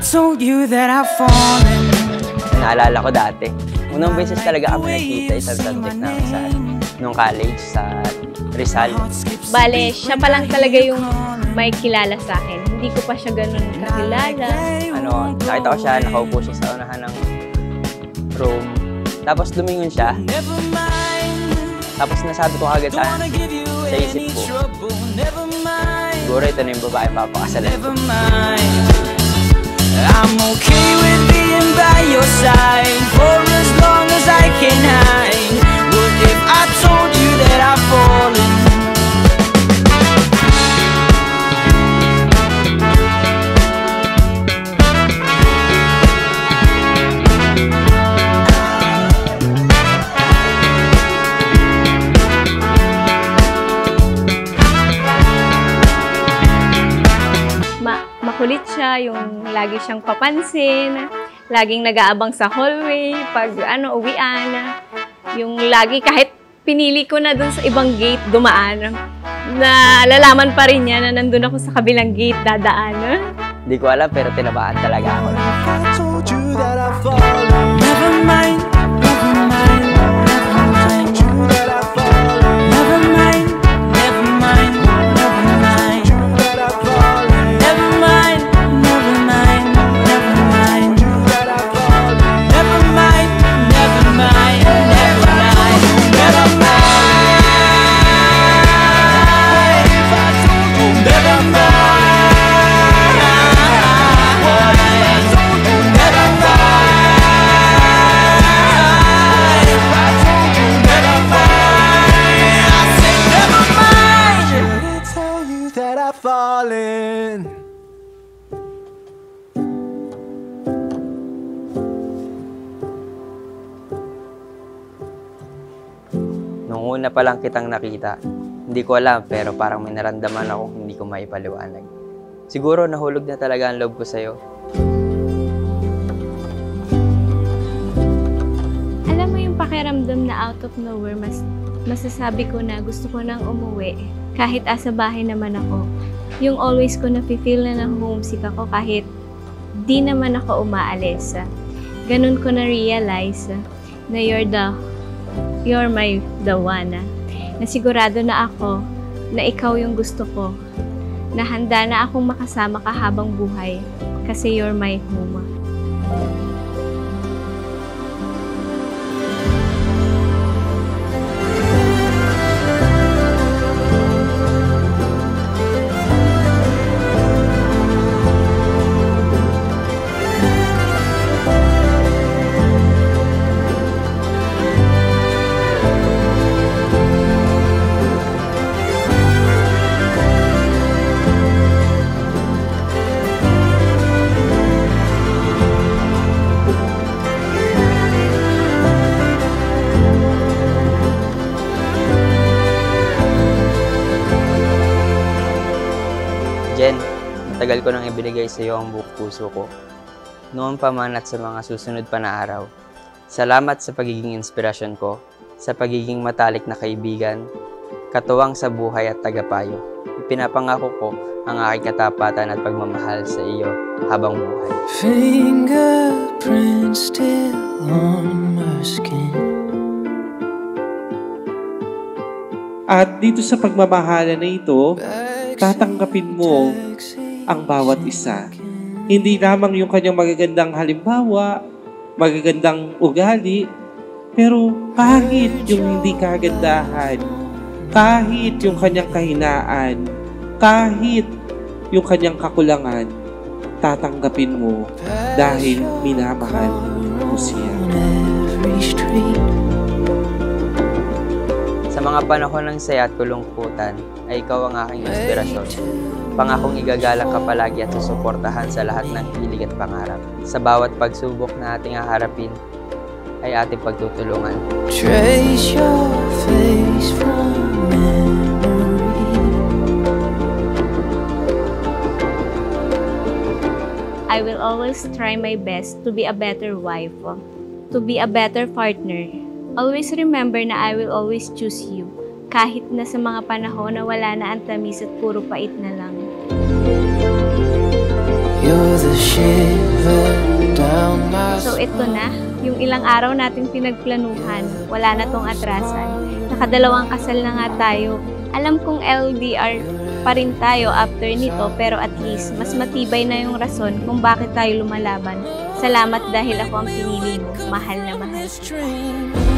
told you that I've fallen. Naalala ko dati, unang beses talaga kami nakita isang subject namin sa nung college sa Rizal. Bale, siya pa lang talaga yung may kilala sa akin. Hindi ko pa siya ganun kakilala. Nakita ko siya, nakaupo siya sa unahan ng room. Tapos lumingon siya. Tapos nasabi ko agad sa isip ko, siguro ito na yung babae papakasalan ko. I'm okay with being by your side for as long as I can hide. What if I told you that I've fallen? Makulit siya, yung lagi siyang papansin, laging nag-aabang sa hallway, pag uwian, yung lagi kahit pinili ko na dun sa ibang gate dumaan, nalalaman pa rin niya na nandun ako sa kabilang gate dadaan. Hindi ko alam pero tinabaan talaga ako. Never mind. Nung una pa lang kitang nakita, hindi ko alam pero parang may naramdaman ako hindi ko maipaliwanag. Siguro nahulog na talaga ang loob ko sa'yo. Alam mo yung pakiramdam na out of nowhere, masasabi ko na gusto ko nang umuwi. Kahit asa bahay naman ako. Yung always ko na-feel na homesick ako kahit di naman ako umaalis. Ganun ko na-realize na you're the one. Nasigurado na ako na ikaw yung gusto ko. Na handa na akong makasama ka habang buhay kasi you're my home. Jen, matagal ko nang ibinigay sa iyo ang buong puso ko. Noon pa man at sa mga susunod pa na araw. Salamat sa pagiging inspirasyon ko, sa pagiging matalik na kaibigan, katuwang sa buhay at tagapayo. Ipinapangako ko ang aking katapatan at pagmamahal sa iyo habang buhay. Fingerprints still on my skin. At dito sa pagmamahala na ito, tatanggapin mo ang bawat isa. Hindi lamang yung kanyang magagandang halimbawa, magagandang ugali, pero kahit yung hindi kagandahan, kahit yung kanyang kahinaan, kahit yung kanyang kakulangan, tatanggapin mo dahil minamahal mo siya. Sa mga panahon ng saya at kulungkutan, ay ikaw ang aking inspirasyon. Pangakong igagalang ka palagi at susuportahan sa lahat ng hilig at pangarap. Sa bawat pagsubok na ating haharapin, ay ating pagtutulungan. Trace your face from memory. I will always try my best to be a better wife, to be a better partner. Always remember na I will always choose you. Kahit na sa mga panahon na wala na ang tamis at puro pait na lang. You're the shiver down my So ito na, yung ilang araw nating pinagplanuhan, wala na tong atrasan. Nakadalawang kasal na nga tayo. Alam kong LDR pa rin tayo after nito, pero at least mas matibay na yung rason kung bakit tayo lumalaban. Salamat dahil ako ang pinili mo, mahal na mahal. dream.